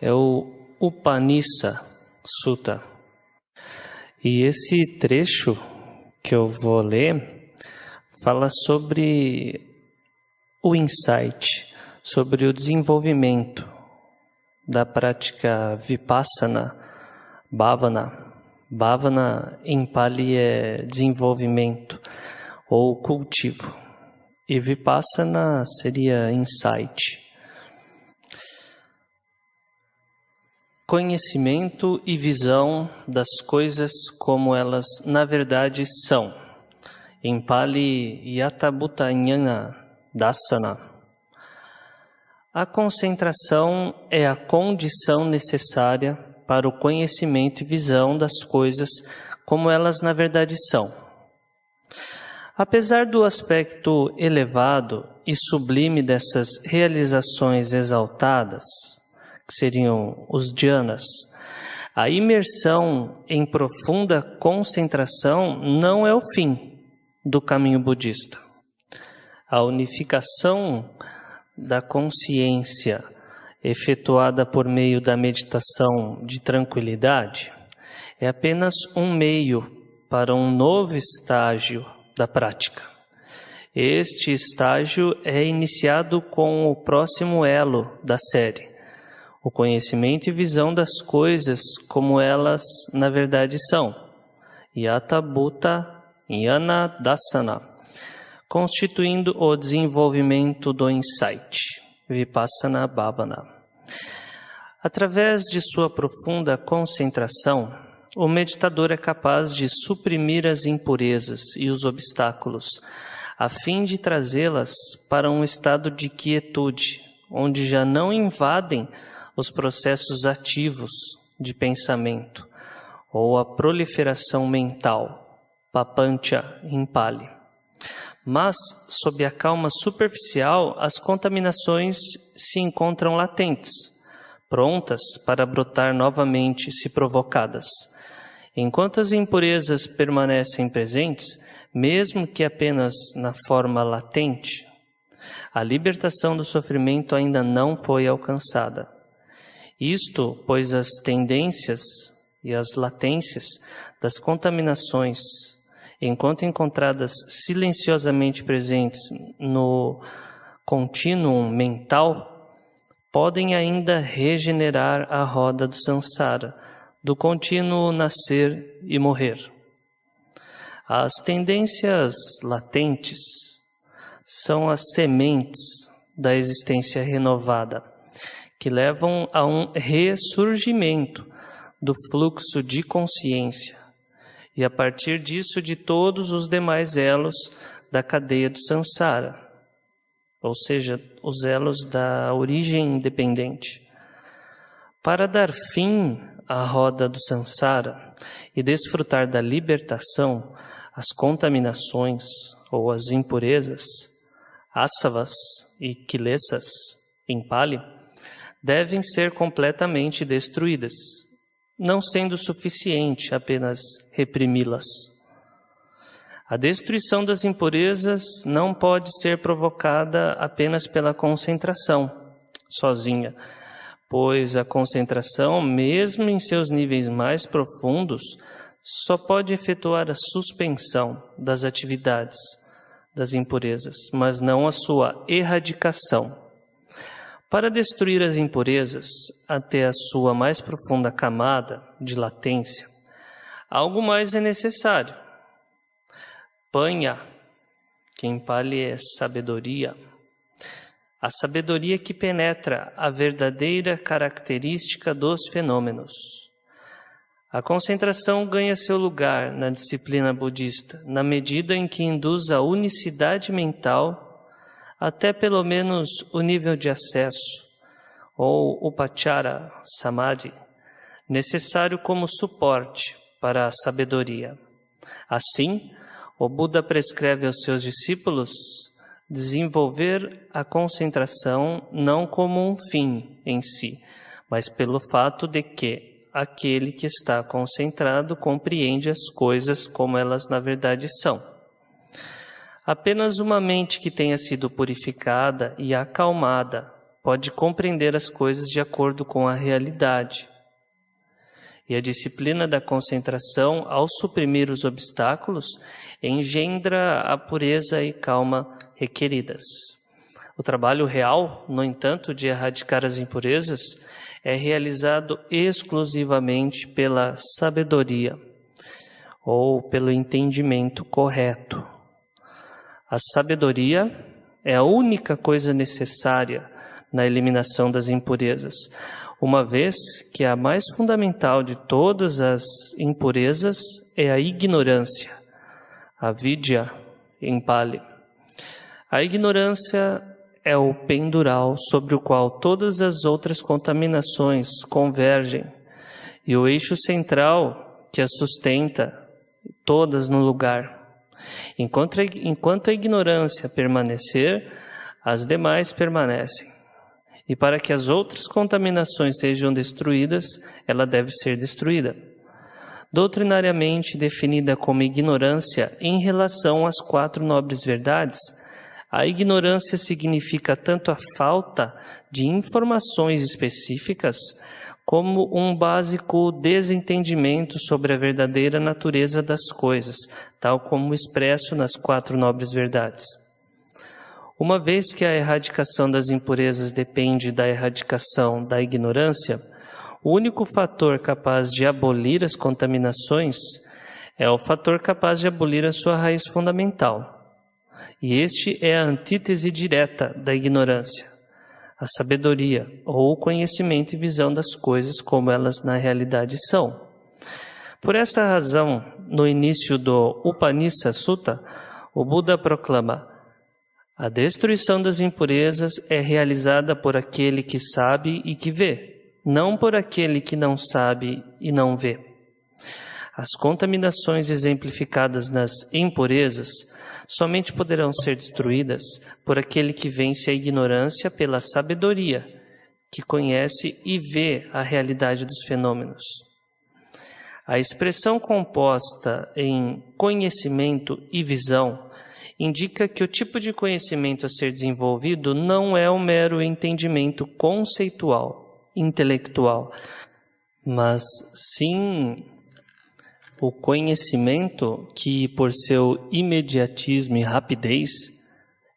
é o Upanisa Sutta. E esse trecho que eu vou ler fala sobre o insight, sobre o desenvolvimento da prática Vipassana Bhavana. Bhavana em Pali é desenvolvimento ou cultivo. E Vipassana seria insight. Conhecimento e visão das coisas como elas na verdade são. Em Pali, Yatha Bhuta Jnana Dassana. A concentração é a condição necessária para o conhecimento e visão das coisas como elas na verdade são. Apesar do aspecto elevado e sublime dessas realizações exaltadas, que seriam os dhyanas, a imersão em profunda concentração não é o fim do caminho budista. A unificação da consciência efetuada por meio da meditação de tranquilidade é apenas um meio para um novo estágio da prática. Este estágio é iniciado com o próximo elo da série, o conhecimento e visão das coisas como elas na verdade são, Yatha Bhuta Jnana Dassana, constituindo o desenvolvimento do insight, Vipassana Bhavana. Através de sua profunda concentração, o meditador é capaz de suprimir as impurezas e os obstáculos, a fim de trazê-las para um estado de quietude, onde já não invadem os processos ativos de pensamento ou a proliferação mental, papancha em Pali. Mas, sob a calma superficial, as contaminações se encontram latentes, prontas para brotar novamente se provocadas. Enquanto as impurezas permanecem presentes, mesmo que apenas na forma latente, a libertação do sofrimento ainda não foi alcançada. Isto, pois as tendências e as latências das contaminações, enquanto encontradas silenciosamente presentes no contínuo mental, podem ainda regenerar a roda do samsara, do contínuo nascer e morrer. As tendências latentes são as sementes da existência renovada, que levam a um ressurgimento do fluxo de consciência e, a partir disso, de todos os demais elos da cadeia do samsara, ou seja, os elos da origem independente. Para dar fim à roda do samsara e desfrutar da libertação, as contaminações ou as impurezas, asavas e kilesas, em Pali, devem ser completamente destruídas, não sendo suficiente apenas reprimi-las. A destruição das impurezas não pode ser provocada apenas pela concentração, sozinha, pois a concentração, mesmo em seus níveis mais profundos, só pode efetuar a suspensão das atividades das impurezas, mas não a sua erradicação. Para destruir as impurezas até a sua mais profunda camada de latência, algo mais é necessário. Panya, que em Pali é sabedoria, a sabedoria que penetra a verdadeira característica dos fenômenos. A concentração ganha seu lugar na disciplina budista, na medida em que induz a unicidade mental até pelo menos o nível de acesso, ou upachara samadhi, necessário como suporte para a sabedoria. Assim, o Buda prescreve aos seus discípulos desenvolver a concentração não como um fim em si, mas pelo fato de que aquele que está concentrado compreende as coisas como elas na verdade são. Apenas uma mente que tenha sido purificada e acalmada pode compreender as coisas de acordo com a realidade. E a disciplina da concentração, ao suprimir os obstáculos, engendra a pureza e calma requeridas. O trabalho real, no entanto, de erradicar as impurezas, é realizado exclusivamente pela sabedoria ou pelo entendimento correto. A sabedoria é a única coisa necessária na eliminação das impurezas, uma vez que a mais fundamental de todas as impurezas é a ignorância, a vidya em Pali. A ignorância é o pendural sobre o qual todas as outras contaminações convergem e o eixo central que as sustenta, todas no lugar. Enquanto a ignorância permanecer, as demais permanecem. E para que as outras contaminações sejam destruídas, ela deve ser destruída. Doutrinariamente definida como ignorância em relação às 4 nobres verdades, a ignorância significa tanto a falta de informações específicas, como um básico desentendimento sobre a verdadeira natureza das coisas, tal como expresso nas 4 nobres verdades. Uma vez que a erradicação das impurezas depende da erradicação da ignorância, o único fator capaz de abolir as contaminações é o fator capaz de abolir a sua raiz fundamental. E este é a antítese direta da ignorância, a sabedoria, ou o conhecimento e visão das coisas como elas na realidade são. Por essa razão, no início do Upanishad Sutta, o Buda proclama: a destruição das impurezas é realizada por aquele que sabe e que vê, não por aquele que não sabe e não vê. As contaminações exemplificadas nas impurezas somente poderão ser destruídas por aquele que vence a ignorância pela sabedoria, que conhece e vê a realidade dos fenômenos. A expressão composta em conhecimento e visão indica que o tipo de conhecimento a ser desenvolvido não é um mero entendimento conceitual, intelectual, mas sim o conhecimento que, por seu imediatismo e rapidez,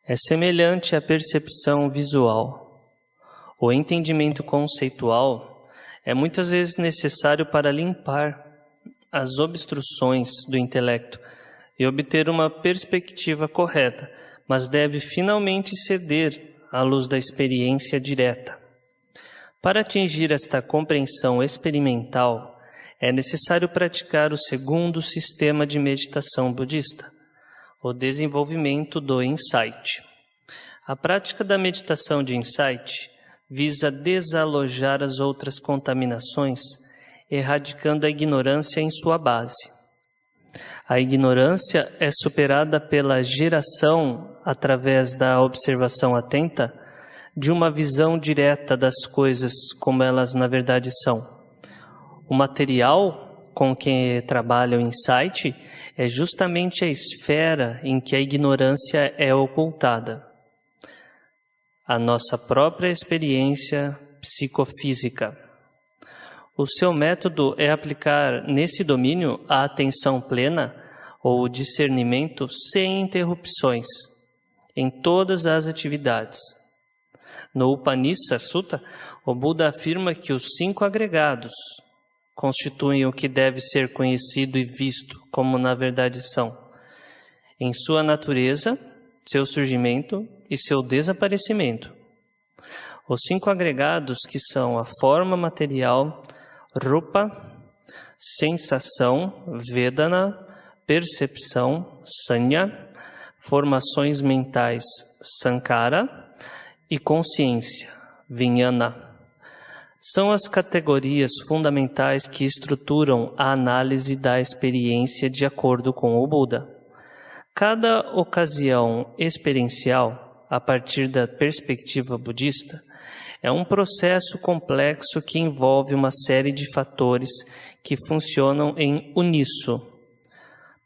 é semelhante à percepção visual. O entendimento conceitual é muitas vezes necessário para limpar as obstruções do intelecto e obter uma perspectiva correta, mas deve finalmente ceder à luz da experiência direta. Para atingir esta compreensão experimental, é necessário praticar o segundo sistema de meditação budista, o desenvolvimento do insight. A prática da meditação de insight visa desalojar as outras contaminações, erradicando a ignorância em sua base. A ignorância é superada pela geração, através da observação atenta, de uma visão direta das coisas como elas na verdade são. O material com que trabalha o insight é justamente a esfera em que a ignorância é ocultada. A nossa própria experiência psicofísica. O seu método é aplicar nesse domínio a atenção plena ou o discernimento sem interrupções em todas as atividades. No Upanishad Sutta, o Buda afirma que os 5 agregados constituem o que deve ser conhecido e visto como na verdade são, em sua natureza, seu surgimento e seu desaparecimento. Os 5 agregados, que são a forma material, rupa, sensação, vedana, percepção, sanya, formações mentais, sankhara, e consciência, vijnana. São as categorias fundamentais que estruturam a análise da experiência de acordo com o Buda. Cada ocasião experiencial, a partir da perspectiva budista, é um processo complexo que envolve uma série de fatores que funcionam em uníssono.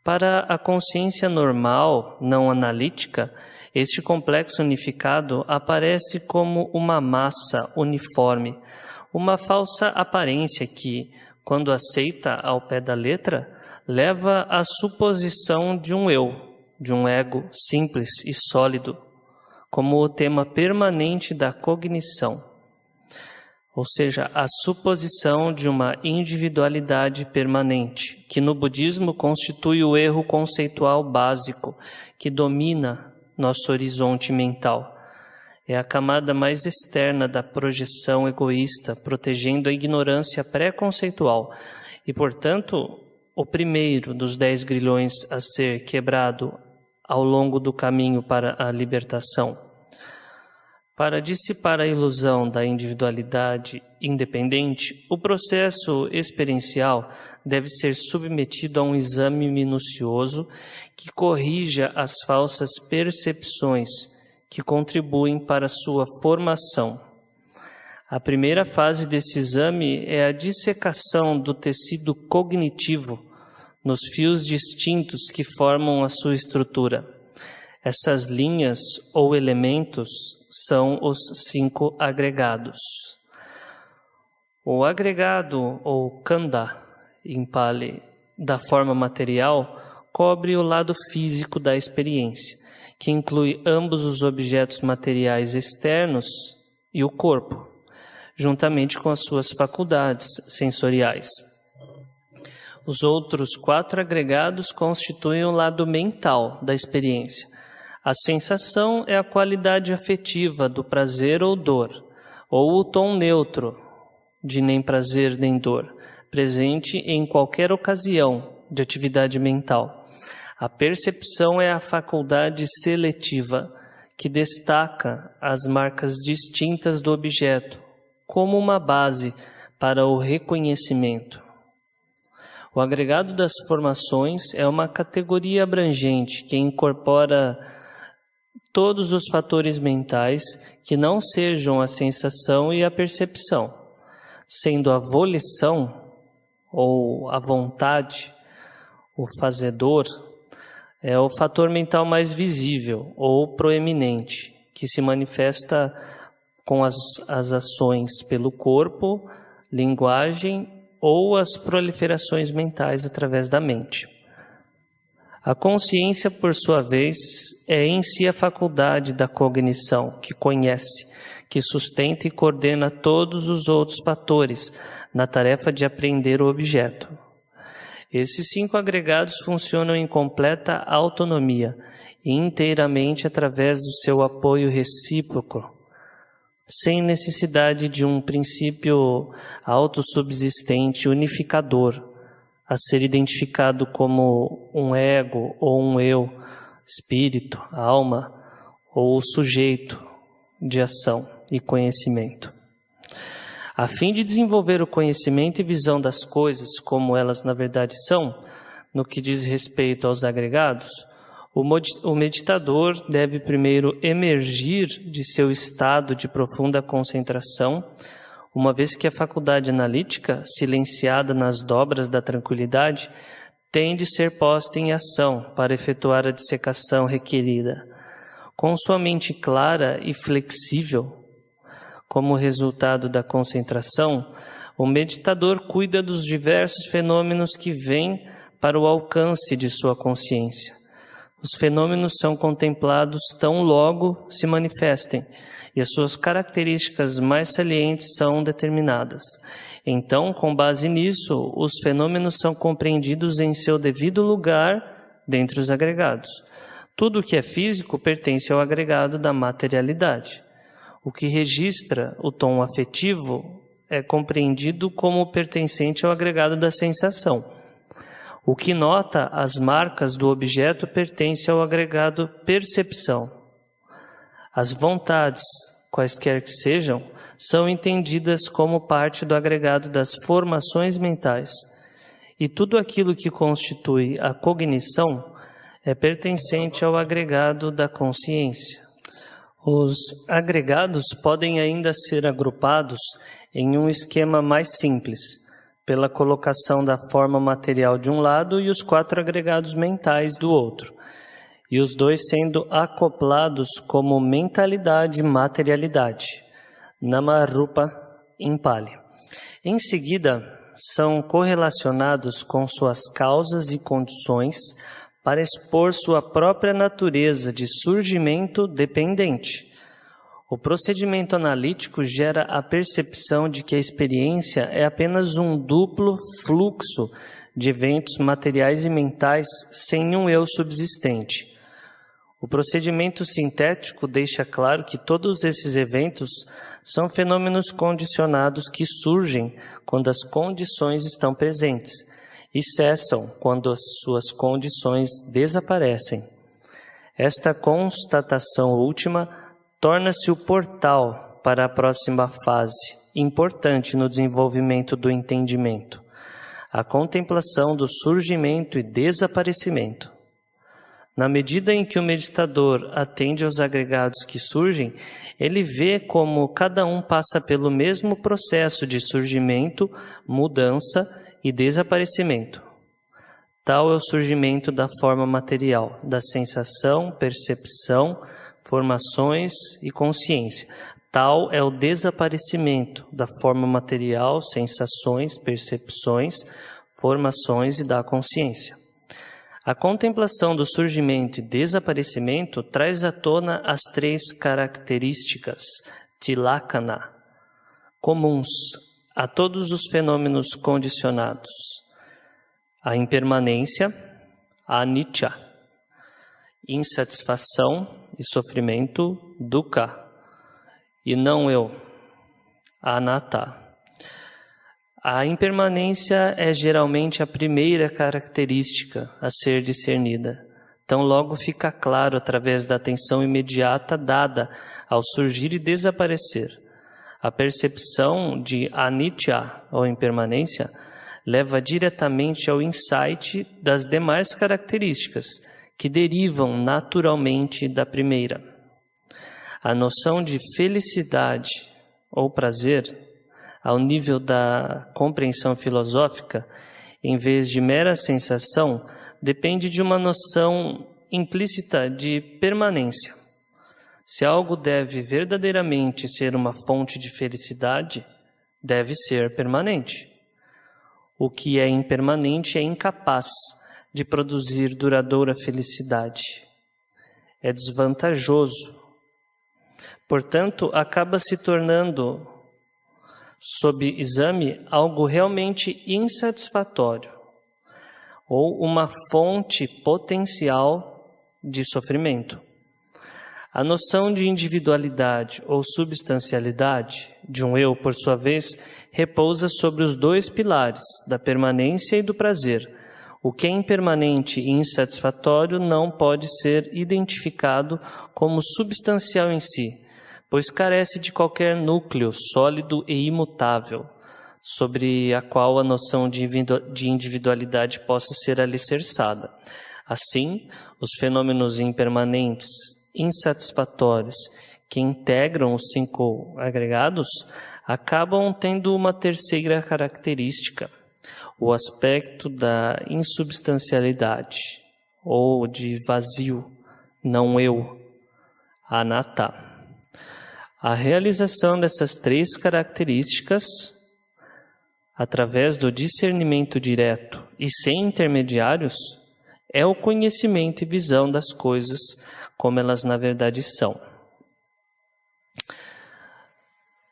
Para a consciência normal, não analítica, Este complexo unificado aparece como uma massa uniforme, uma falsa aparência que, quando aceita ao pé da letra, leva à suposição de um eu, de um ego simples e sólido, como o tema permanente da cognição, ou seja, a suposição de uma individualidade permanente, que no budismo constitui o erro conceitual básico que domina nosso horizonte mental. É a camada mais externa da projeção egoísta, protegendo a ignorância pré-conceitual e, portanto, o primeiro dos 10 grilhões a ser quebrado ao longo do caminho para a libertação. Para dissipar a ilusão da individualidade independente, o processo experiencial deve ser submetido a um exame minucioso que corrija as falsas percepções que contribuem para sua formação. A primeira fase desse exame é a dissecação do tecido cognitivo nos fios distintos que formam a sua estrutura. Essas linhas ou elementos são os 5 agregados. O agregado, ou khandha, em Pali, da forma material, cobre o lado físico da experiência, que inclui ambos os objetos materiais externos e o corpo, juntamente com as suas faculdades sensoriais. Os outros 4 agregados constituem o lado mental da experiência. A sensação é a qualidade afetiva do prazer ou dor, ou o tom neutro de nem prazer nem dor, presente em qualquer ocasião de atividade mental. A percepção é a faculdade seletiva, que destaca as marcas distintas do objeto, como uma base para o reconhecimento. O agregado das formações é uma categoria abrangente que incorpora todos os fatores mentais que não sejam a sensação e a percepção, sendo a volição ou a vontade, o fazedor, é o fator mental mais visível ou proeminente, que se manifesta com as ações pelo corpo, linguagem ou as proliferações mentais através da mente. A consciência, por sua vez, é em si a faculdade da cognição, que conhece, que sustenta e coordena todos os outros fatores na tarefa de aprender o objeto. Esses 5 agregados funcionam em completa autonomia e inteiramente através do seu apoio recíproco, sem necessidade de um princípio autossubsistente unificador, a ser identificado como um ego ou um eu, espírito, alma ou sujeito de ação e conhecimento. A fim de desenvolver o conhecimento e visão das coisas como elas na verdade são, no que diz respeito aos agregados, o meditador deve primeiro emergir de seu estado de profunda concentração, uma vez que a faculdade analítica, silenciada nas dobras da tranquilidade, tem de ser posta em ação para efetuar a dissecação requerida. Com sua mente clara e flexível, como resultado da concentração, o meditador cuida dos diversos fenômenos que vêm para o alcance de sua consciência. Os fenômenos são contemplados tão logo se manifestem, e as suas características mais salientes são determinadas. Então, com base nisso, os fenômenos são compreendidos em seu devido lugar dentre os agregados. Tudo o que é físico pertence ao agregado da materialidade. O que registra o tom afetivo é compreendido como pertencente ao agregado da sensação. O que nota as marcas do objeto pertence ao agregado percepção. As vontades, quaisquer que sejam, são entendidas como parte do agregado das formações mentais, e tudo aquilo que constitui a cognição é pertencente ao agregado da consciência. Os agregados podem ainda ser agrupados em um esquema mais simples, pela colocação da forma material de um lado e os 4 agregados mentais do outro. e os dois sendo acoplados como mentalidade e materialidade, Namarupa em Pali. Em seguida, são correlacionados com suas causas e condições para expor sua própria natureza de surgimento dependente. O procedimento analítico gera a percepção de que a experiência é apenas um duplo fluxo de eventos materiais e mentais sem um eu subsistente. O procedimento sintético deixa claro que todos esses eventos são fenômenos condicionados que surgem quando as condições estão presentes e cessam quando as suas condições desaparecem. Esta constatação última torna-se o portal para a próxima fase, importante no desenvolvimento do entendimento, a contemplação do surgimento e desaparecimento. Na medida em que o meditador atende aos agregados que surgem, ele vê como cada um passa pelo mesmo processo de surgimento, mudança e desaparecimento. Tal é o surgimento da forma material, da sensação, percepção, formações e consciência. Tal é o desaparecimento da forma material, sensações, percepções, formações e da consciência. A contemplação do surgimento e desaparecimento traz à tona as três características, tilakkhana, comuns a todos os fenômenos condicionados: a impermanência, a anicca, insatisfação e sofrimento, dukkha, e não eu, anatta. A impermanência é geralmente a primeira característica a ser discernida. Então logo fica claro através da atenção imediata dada ao surgir e desaparecer. A percepção de anicca, ou impermanência, leva diretamente ao insight das demais características, que derivam naturalmente da primeira. A noção de felicidade ou prazer, ao nível da compreensão filosófica, em vez de mera sensação, depende de uma noção implícita de permanência. Se algo deve verdadeiramente ser uma fonte de felicidade, deve ser permanente. O que é impermanente é incapaz de produzir duradoura felicidade. É desvantajoso. Portanto, acaba se tornando, sob exame, algo realmente insatisfatório ou uma fonte potencial de sofrimento. A noção de individualidade ou substancialidade de um eu, por sua vez, repousa sobre os dois pilares, da permanência e do prazer. O que é impermanente e insatisfatório não pode ser identificado como substancial em si, pois carece de qualquer núcleo sólido e imutável, sobre a qual a noção de individualidade possa ser alicerçada. Assim, os fenômenos impermanentes, insatisfatórios, que integram os 5 agregados, acabam tendo uma terceira característica, o aspecto da insubstancialidade, ou de vazio, não eu, anatta. A realização dessas 3 características, através do discernimento direto e sem intermediários, é o conhecimento e visão das coisas como elas na verdade são.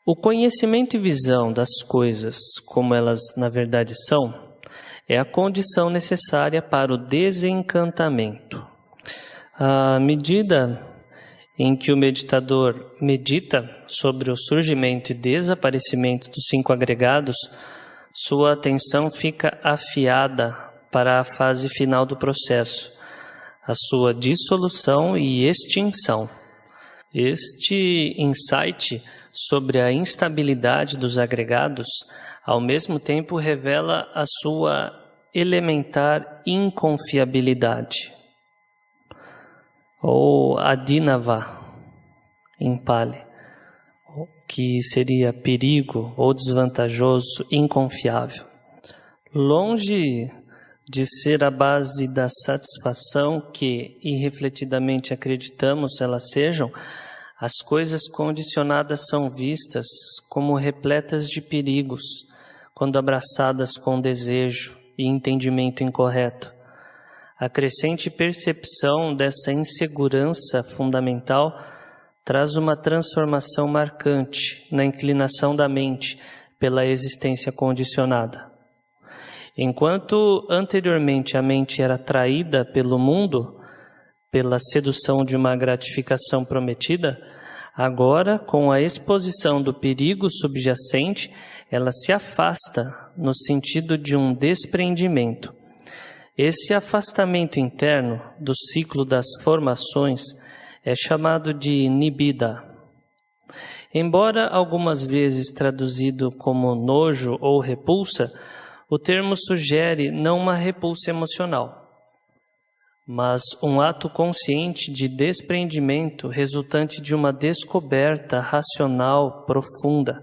O conhecimento e visão das coisas como elas na verdade são é a condição necessária para o desencantamento. À medida em que o meditador medita sobre o surgimento e desaparecimento dos 5 agregados, sua atenção fica afiada para a fase final do processo, a sua dissolução e extinção. Este insight sobre a instabilidade dos agregados, ao mesmo tempo revela a sua elementar inconfiabilidade, ou adinava, em Pali, que seria perigo ou desvantajoso, inconfiável. Longe de ser a base da satisfação que, irrefletidamente acreditamos elas sejam, as coisas condicionadas são vistas como repletas de perigos, quando abraçadas com desejo e entendimento incorreto. A crescente percepção dessa insegurança fundamental traz uma transformação marcante na inclinação da mente pela existência condicionada. Enquanto anteriormente a mente era atraída pelo mundo, pela sedução de uma gratificação prometida, agora, com a exposição do perigo subjacente, ela se afasta no sentido de um despreendimento. Esse afastamento interno do ciclo das formações é chamado de nibbida. Embora algumas vezes traduzido como nojo ou repulsa, o termo sugere não uma repulsa emocional, mas um ato consciente de despreendimento resultante de uma descoberta racional profunda.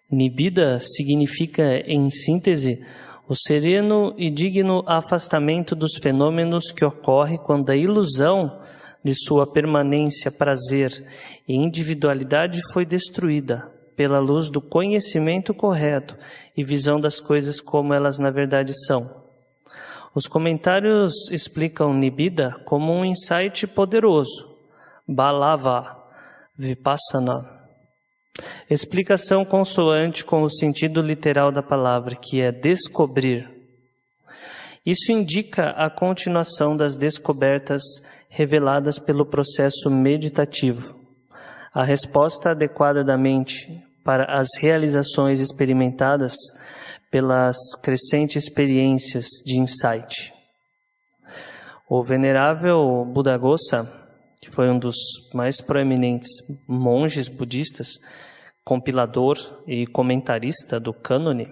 Nibbida significa, em síntese, o sereno e digno afastamento dos fenômenos que ocorre quando a ilusão de sua permanência, prazer e individualidade foi destruída pela luz do conhecimento correto e visão das coisas como elas na verdade são. Os comentários explicam Nibbida como um insight poderoso, Balava, Vipassana. Explicação consoante com o sentido literal da palavra, que é descobrir. Isso indica a continuação das descobertas reveladas pelo processo meditativo. A resposta adequada da mente para as realizações experimentadas pelas crescentes experiências de insight. O venerável Buddhaghosa, que foi um dos mais proeminentes monges budistas, compilador e comentarista do cânone,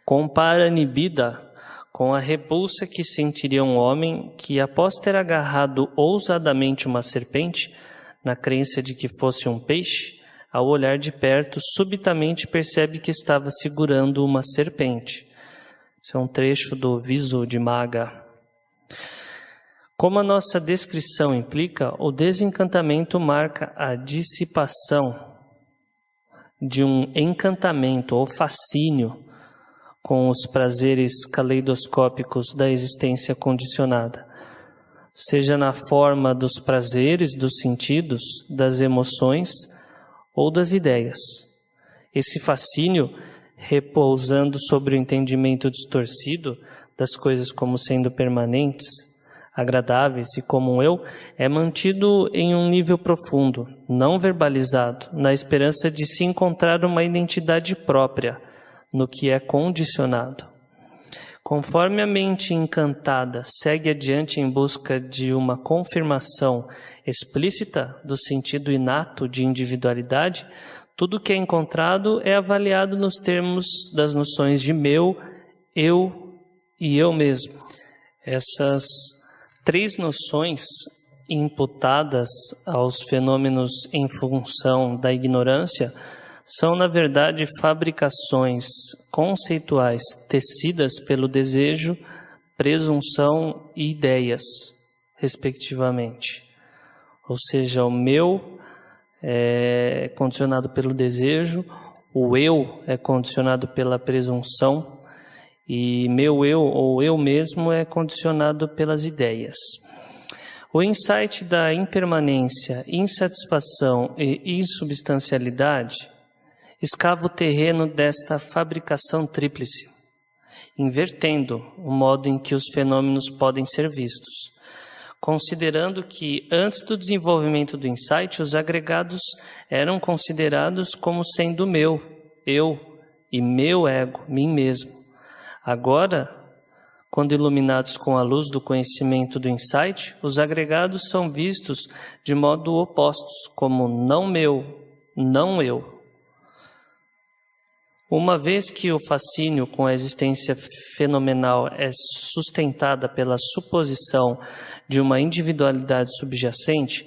compara Nibbida com a repulsa que sentiria um homem que, após ter agarrado ousadamente uma serpente, na crença de que fosse um peixe, ao olhar de perto, subitamente percebe que estava segurando uma serpente. Isso é um trecho do Visuddhimagga. Como a nossa descrição implica, o desencantamento marca a dissipação de um encantamento ou fascínio com os prazeres caleidoscópicos da existência condicionada, seja na forma dos prazeres dos sentidos, das emoções ou das ideias. Esse fascínio, repousando sobre o entendimento distorcido das coisas como sendo permanentes, agradáveis e como um eu, é mantido em um nível profundo, não verbalizado, na esperança de se encontrar uma identidade própria no que é condicionado. Conforme a mente encantada segue adiante em busca de uma confirmação explícita do sentido inato de individualidade, tudo que é encontrado é avaliado nos termos das noções de meu, eu e eu mesmo. Essas três noções imputadas aos fenômenos em função da ignorância são, na verdade, fabricações conceituais tecidas pelo desejo, presunção e ideias, respectivamente. Ou seja, o meu é condicionado pelo desejo, o eu é condicionado pela presunção, e meu eu, ou eu mesmo, é condicionado pelas ideias. O insight da impermanência, insatisfação e insubstancialidade escava o terreno desta fabricação tríplice, invertendo o modo em que os fenômenos podem ser vistos, considerando que, antes do desenvolvimento do insight, os agregados eram considerados como sendo meu, eu e meu ego, mim mesmo. Agora, quando iluminados com a luz do conhecimento do insight, os agregados são vistos de modo opostos, como não meu, não eu. Uma vez que o fascínio com a existência fenomenal é sustentada pela suposição de uma individualidade subjacente,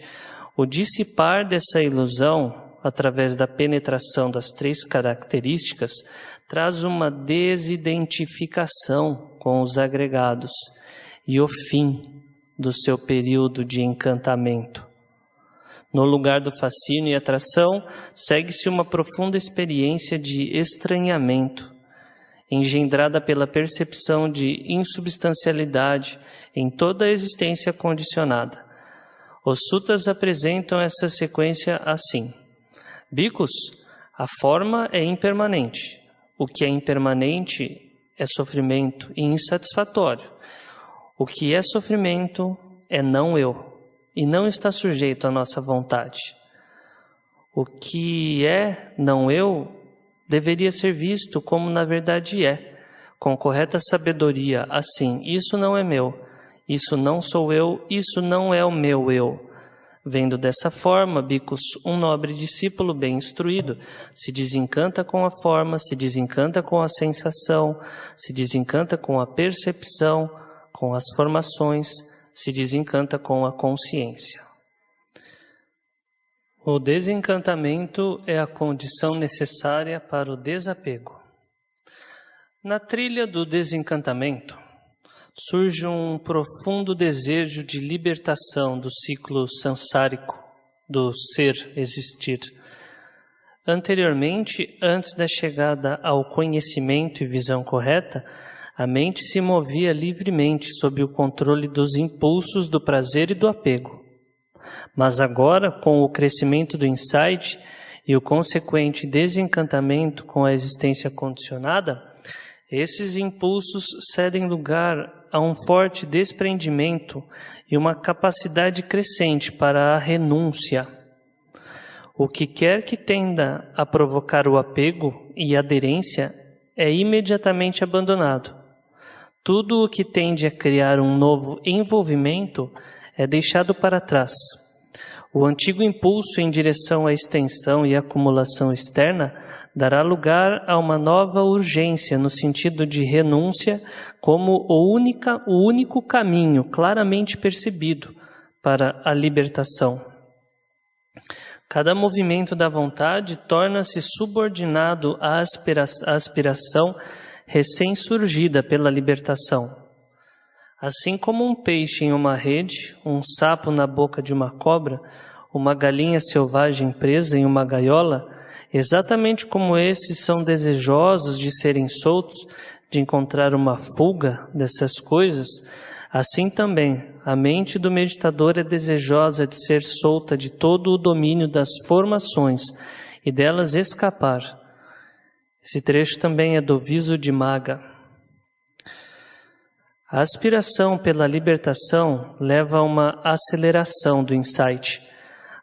o dissipar dessa ilusão através da penetração das três características, traz uma desidentificação com os agregados e o fim do seu período de encantamento. No lugar do fascínio e atração, segue-se uma profunda experiência de estranhamento, engendrada pela percepção de insubstancialidade em toda a existência condicionada. Os suttas apresentam essa sequência assim: Bhikkhus, a forma é impermanente. O que é impermanente é sofrimento e insatisfatório. O que é sofrimento é não eu, e não está sujeito à nossa vontade. O que é não eu deveria ser visto como na verdade é, com correta sabedoria, assim: isso não é meu, isso não sou eu, isso não é o meu eu. Vendo dessa forma, Bhikkhus, um nobre discípulo bem instruído, se desencanta com a forma, se desencanta com a sensação, se desencanta com a percepção, com as formações, se desencanta com a consciência. O desencantamento é a condição necessária para o desapego. Na trilha do desencantamento, surge um profundo desejo de libertação do ciclo sansárico, do ser existir. Anteriormente, antes da chegada ao conhecimento e visão correta, a mente se movia livremente sob o controle dos impulsos do prazer e do apego. Mas agora, com o crescimento do insight e o consequente desencantamento com a existência condicionada, esses impulsos cedem lugar a um forte desprendimento e uma capacidade crescente para a renúncia. O que quer que tenda a provocar o apego e aderência é imediatamente abandonado. Tudo o que tende a criar um novo envolvimento é deixado para trás. O antigo impulso em direção à extensão e acumulação externa dará lugar a uma nova urgência no sentido de renúncia como o único caminho claramente percebido para a libertação. Cada movimento da vontade torna-se subordinado à aspiração recém-surgida pela libertação. Assim como um peixe em uma rede, um sapo na boca de uma cobra, uma galinha selvagem presa em uma gaiola, exatamente como esses são desejosos de serem soltos, de encontrar uma fuga dessas coisas, assim também a mente do meditador é desejosa de ser solta de todo o domínio das formações e delas escapar. Esse trecho também é do Visuddhimagga. A aspiração pela libertação leva a uma aceleração do insight.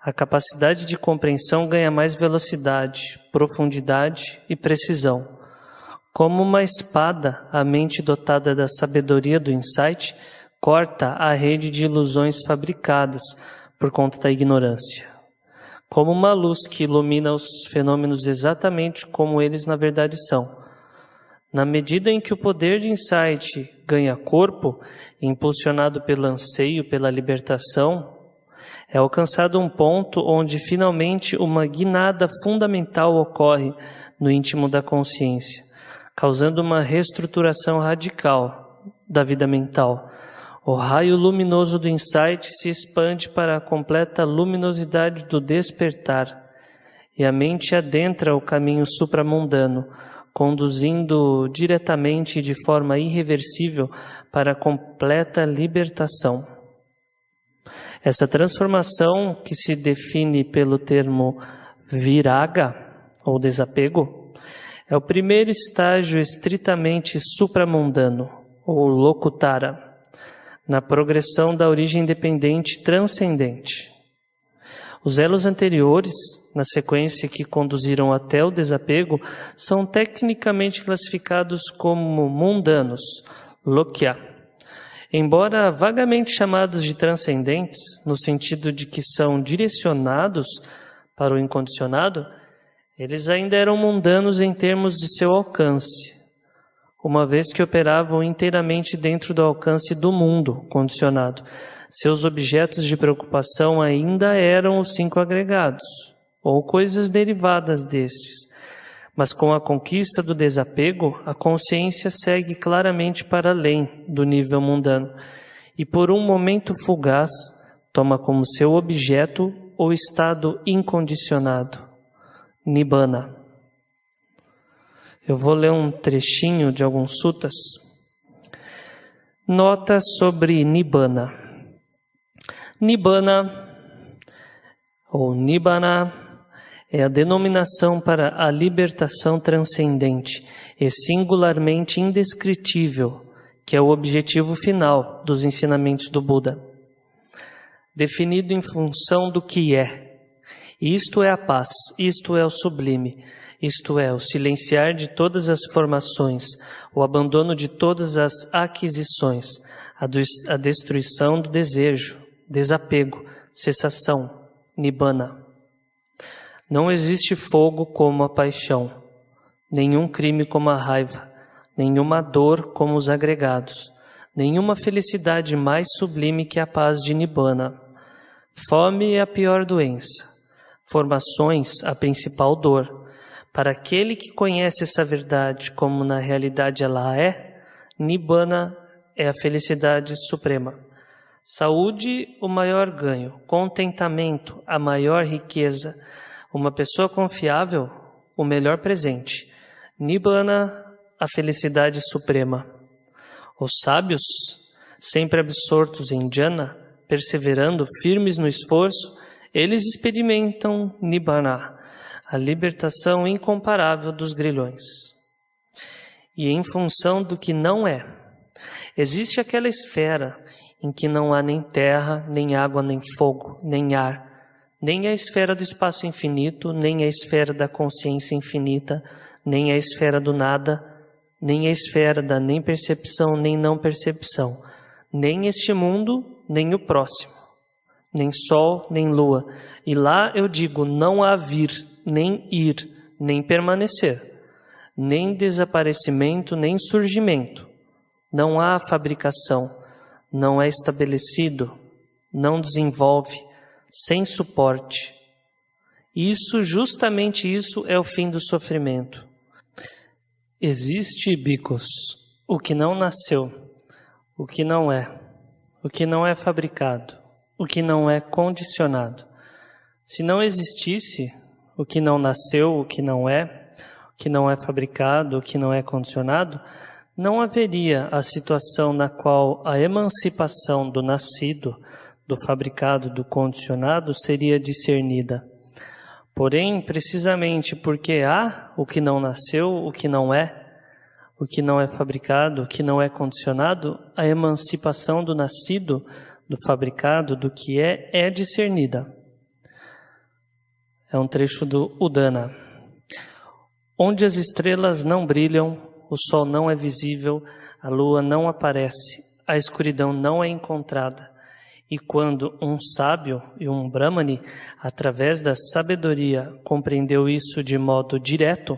A capacidade de compreensão ganha mais velocidade, profundidade e precisão. Como uma espada, a mente dotada da sabedoria do insight corta a rede de ilusões fabricadas por conta da ignorância. Como uma luz que ilumina os fenômenos exatamente como eles na verdade são. Na medida em que o poder de insight ganha corpo, impulsionado pelo anseio pela libertação, é alcançado um ponto onde finalmente uma guinada fundamental ocorre no íntimo da consciência, causando uma reestruturação radical da vida mental. O raio luminoso do insight se expande para a completa luminosidade do despertar, e a mente adentra o caminho supramundano, conduzindo diretamente e de forma irreversível para a completa libertação. Essa transformação, que se define pelo termo viraga, ou desapego, é o primeiro estágio estritamente supramundano, ou lokutara, na progressão da origem independente transcendente. Os elos anteriores, na sequência que conduziram até o desapego, são tecnicamente classificados como mundanos, lokya. Embora vagamente chamados de transcendentes, no sentido de que são direcionados para o incondicionado, eles ainda eram mundanos em termos de seu alcance, uma vez que operavam inteiramente dentro do alcance do mundo condicionado. Seus objetos de preocupação ainda eram os 5 agregados, ou coisas derivadas destes. Mas com a conquista do desapego, a consciência segue claramente para além do nível mundano e por um momento fugaz toma como seu objeto o estado incondicionado, Nibbana. Eu vou ler um trechinho de alguns suttas. Nota sobre Nibbana. Nibbana, ou Nibbana, é a denominação para a libertação transcendente e singularmente indescritível, que é o objetivo final dos ensinamentos do Buda. Definido em função do que é. Isto é a paz, isto é o sublime, isto é o silenciar de todas as formações, o abandono de todas as aquisições, a destruição do desejo, desapego, cessação, Nibbana. Não existe fogo como a paixão, nenhum crime como a raiva, nenhuma dor como os agregados, nenhuma felicidade mais sublime que a paz de Nibbana. Fome é a pior doença, formações a principal dor. Para aquele que conhece essa verdade como na realidade ela é, Nibbana é a felicidade suprema. Saúde, o maior ganho, contentamento, a maior riqueza, uma pessoa confiável, o melhor presente. Nibbana, a felicidade suprema. Os sábios, sempre absortos em jhana, perseverando firmes no esforço, eles experimentam Nibbana, a libertação incomparável dos grilhões. E em função do que não é, existe aquela esfera em que não há nem terra, nem água, nem fogo, nem ar, nem a esfera do espaço infinito, nem a esfera da consciência infinita, nem a esfera do nada, nem a esfera da nem percepção, nem não percepção, nem este mundo, nem o próximo, nem sol, nem lua. E lá eu digo, não há vir, nem ir, nem permanecer, nem desaparecimento, nem surgimento. Não há fabricação, não é estabelecido, não desenvolve, sem suporte. Justamente isso é o fim do sofrimento. Existe, bhikkhus, o que não nasceu, o que não é fabricado, o que não é condicionado. Se não existisse o que não nasceu, o que não é fabricado, o que não é condicionado, não haveria a situação na qual a emancipação do nascido, do fabricado, do condicionado seria discernida. Porém, precisamente porque há o que não nasceu, o que não é fabricado, o que não é condicionado, a emancipação do nascido, do fabricado, do que é discernida. É um trecho do Udana. Onde as estrelas não brilham, o sol não é visível, a lua não aparece, a escuridão não é encontrada. E quando um sábio e um brahmane, através da sabedoria, compreendeu isso de modo direto,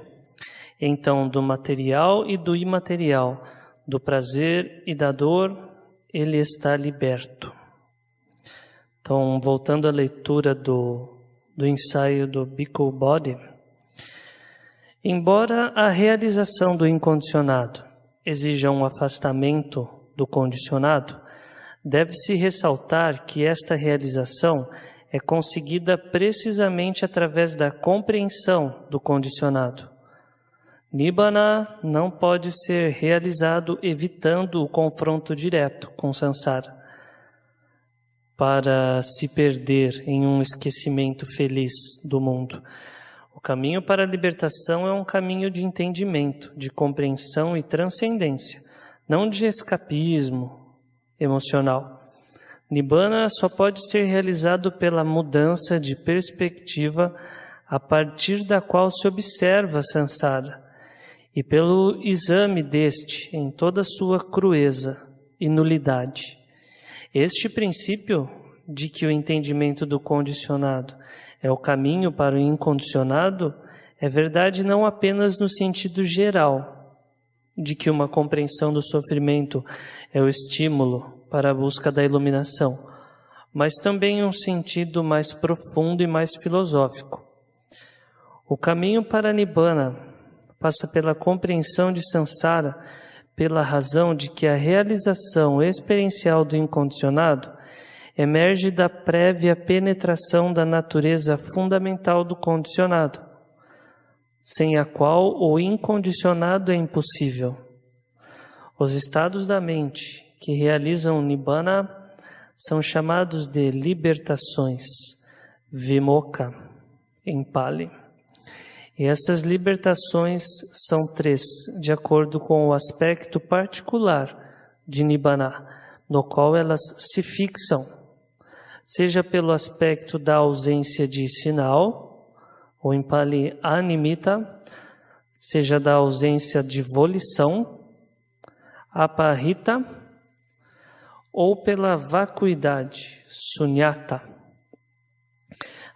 então do material e do imaterial, do prazer e da dor, ele está liberto. Então, voltando à leitura do ensaio do Bhikkhu Bodhi, embora a realização do incondicionado exija um afastamento do condicionado, deve-se ressaltar que esta realização é conseguida precisamente através da compreensão do condicionado. Nibbana não pode ser realizado evitando o confronto direto com Sansara, para se perder em um esquecimento feliz do mundo. O caminho para a libertação é um caminho de entendimento, de compreensão e transcendência, não de escapismo emocional. Nibbana só pode ser realizado pela mudança de perspectiva a partir da qual se observa Sansara e pelo exame deste em toda sua crueza e nulidade. Este princípio de que o entendimento do condicionado é o caminho para o incondicionado é verdade não apenas no sentido geral, de que uma compreensão do sofrimento é o estímulo para a busca da iluminação, mas também em um sentido mais profundo e mais filosófico. O caminho para Nibbana passa pela compreensão de Sansara, pela razão de que a realização experiencial do incondicionado emerge da prévia penetração da natureza fundamental do condicionado, sem a qual o incondicionado é impossível. Os estados da mente que realizam Nibbana são chamados de libertações, Vimokkha, em Pali. E essas libertações são 3, de acordo com o aspecto particular de Nibbana, no qual elas se fixam, seja pelo aspecto da ausência de sinal, ou em Pali Animita, seja da ausência de volição, Aparita, ou pela vacuidade, Sunyata.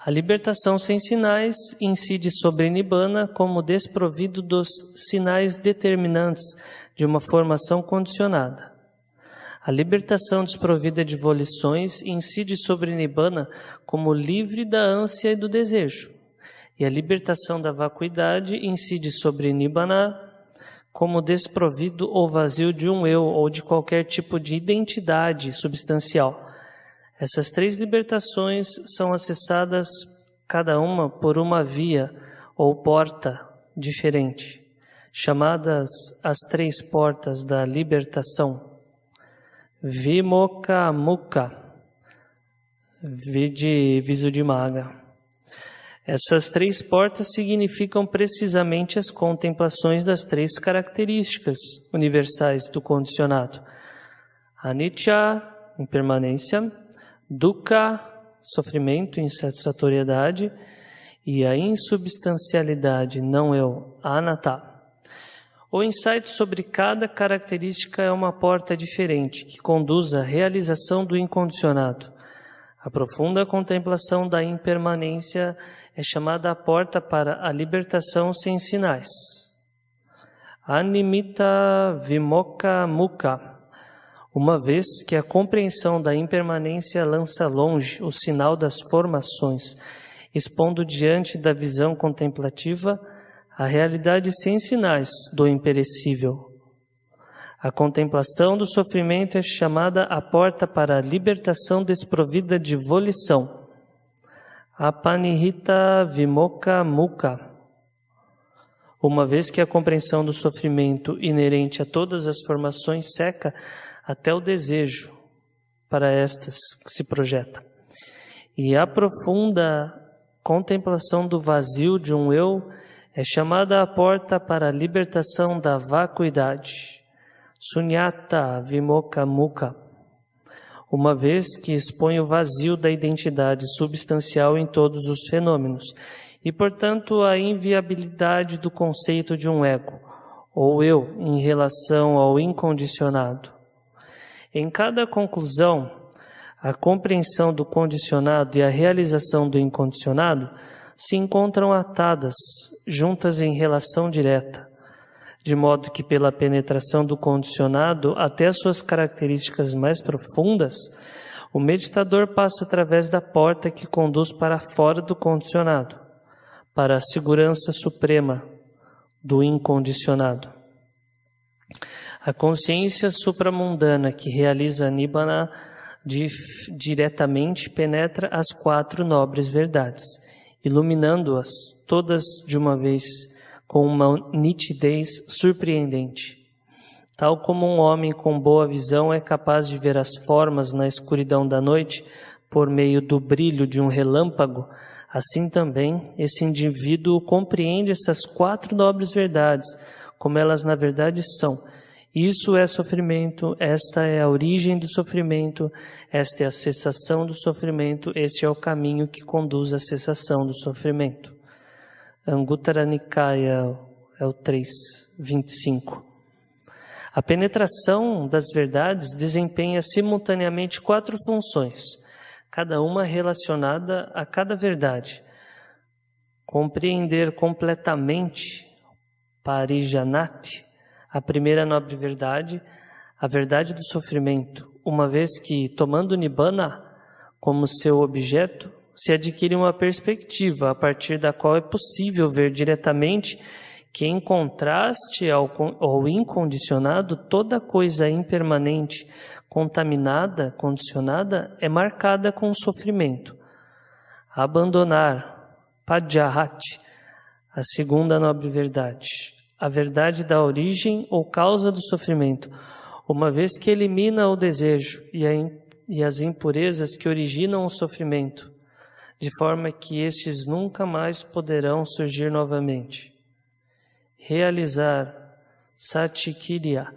A libertação sem sinais incide sobre Nibbana como desprovido dos sinais determinantes de uma formação condicionada. A libertação desprovida de volições incide sobre Nibbana como livre da ânsia e do desejo. E a libertação da vacuidade incide sobre Nibbana como desprovido ou vazio de um eu ou de qualquer tipo de identidade substancial. Essas 3 libertações são acessadas cada uma por uma via ou porta diferente, chamadas as 3 portas da libertação. Vimokkha Mukha, Vide Visuddhimagga. Essas 3 portas significam precisamente as contemplações das 3 características universais do condicionado. Anicca, impermanência, Dukkha, sofrimento, insatisfatoriedade, e a insubstancialidade, não eu, Anatta. O insight sobre cada característica é uma porta diferente que conduz à realização do incondicionado. A profunda contemplação da impermanência é chamada a porta para a libertação sem sinais. Animita Vimokkha Mukha, uma vez que a compreensão da impermanência lança longe o sinal das formações, expondo diante da visão contemplativa a realidade sem sinais do imperecível. A contemplação do sofrimento é chamada a porta para a libertação desprovida de volição. Apanihita Vimokkha Mukha, uma vez que a compreensão do sofrimento inerente a todas as formações seca até o desejo para estas que se projeta. E a profunda contemplação do vazio de um eu é chamada a porta para a libertação da vacuidade. Sunyata Vimokkha Mukha, uma vez que expõe o vazio da identidade substancial em todos os fenômenos e, portanto, a inviabilidade do conceito de um ego, ou eu, em relação ao incondicionado. Em cada conclusão, a compreensão do condicionado e a realização do incondicionado se encontram atadas, juntas em relação direta, de modo que pela penetração do condicionado até as suas características mais profundas, o meditador passa através da porta que conduz para fora do condicionado, para a segurança suprema do incondicionado. A consciência supramundana que realiza a Nibbana diretamente penetra as 4 nobres verdades, iluminando-as todas de uma vez com uma nitidez surpreendente. Tal como um homem com boa visão é capaz de ver as formas na escuridão da noite por meio do brilho de um relâmpago, assim também esse indivíduo compreende essas 4 nobres verdades, como elas na verdade são. Isso é sofrimento, esta é a origem do sofrimento, esta é a cessação do sofrimento, este é o caminho que conduz à cessação do sofrimento. Anguttara Nikaya é o 3.25. A penetração das verdades desempenha simultaneamente 4 funções, cada uma relacionada a cada verdade. Compreender completamente, Parijanati, a primeira nobre verdade, a verdade do sofrimento, uma vez que, tomando Nibbana como seu objeto, se adquire uma perspectiva a partir da qual é possível ver diretamente que, em contraste ao incondicionado, toda coisa impermanente, contaminada, condicionada, é marcada com sofrimento. Abandonar, Pajahati, a segunda nobre verdade, a verdade da origem ou causa do sofrimento, uma vez que elimina o desejo e as impurezas que originam o sofrimento, de forma que estes nunca mais poderão surgir novamente. Realizar Satikirya,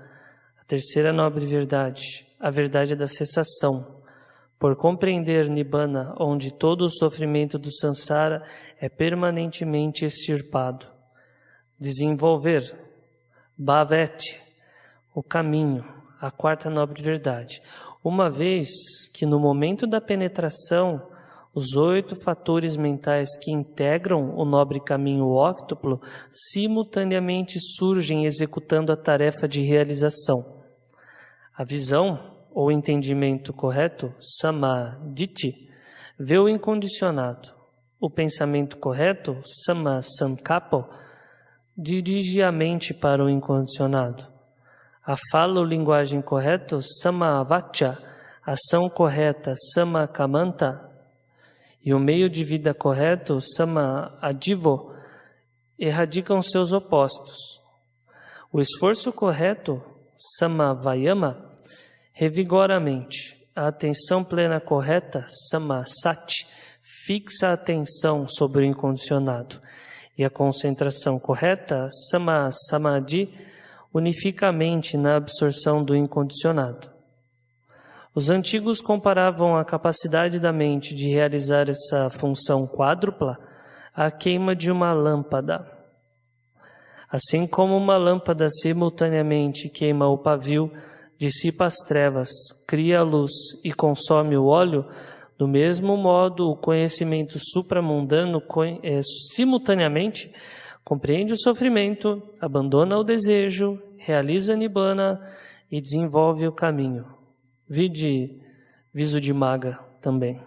a terceira nobre verdade, a verdade da cessação, por compreender Nibbana, onde todo o sofrimento do Sansara é permanentemente extirpado. Desenvolver Bhavati, o caminho, a quarta nobre verdade, uma vez que no momento da penetração, os 8 fatores mentais que integram o nobre caminho óctuplo simultaneamente surgem executando a tarefa de realização. A visão ou entendimento correto, Samadhi, vê o incondicionado. O pensamento correto, Sammasankappa, dirige a mente para o incondicionado. A fala ou linguagem correta, Sammavacha, ação correta, Sammakamanta, e o meio de vida correto, Sammadhivo, erradicam seus opostos. O esforço correto, Samavayama, revigora a mente. A atenção plena correta, Sammasati, fixa a atenção sobre o incondicionado. E a concentração correta, Sammasamadhi, unifica a mente na absorção do incondicionado. Os antigos comparavam a capacidade da mente de realizar essa função quádrupla à queima de uma lâmpada. Assim como uma lâmpada simultaneamente queima o pavio, dissipa as trevas, cria a luz e consome o óleo, do mesmo modo o conhecimento supramundano simultaneamente compreende o sofrimento, abandona o desejo, realiza Nibbana e desenvolve o caminho. Vide Visuddhimagga também.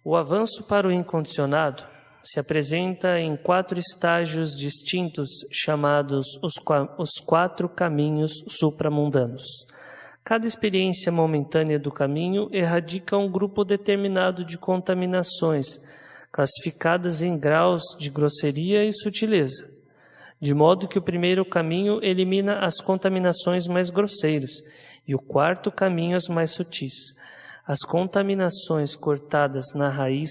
O avanço para o incondicionado se apresenta em 4 estágios distintos chamados os 4 caminhos supramundanos. Cada experiência momentânea do caminho erradica um grupo determinado de contaminações, classificadas em graus de grosseria e sutileza, de modo que o primeiro caminho elimina as contaminações mais grosseiras e o 4º caminho as mais sutis. As contaminações cortadas na raiz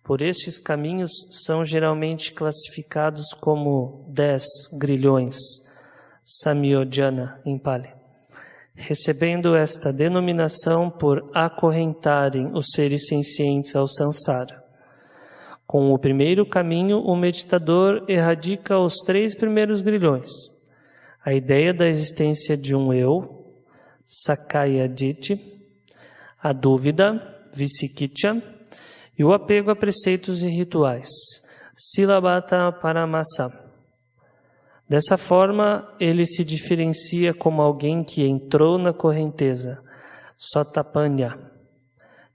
por estes caminhos são geralmente classificados como 10 grilhões, Samyojana em Pali, recebendo esta denominação por acorrentarem os seres sencientes ao Sansara. Com o primeiro caminho, o meditador erradica os 3 primeiros grilhões: a ideia da existência de um eu, Sakaya Ditti, a dúvida, Vicikiccha, e o apego a preceitos e rituais, Silabhata Paramasa. Dessa forma, ele se diferencia como alguém que entrou na correnteza, Sotapanya,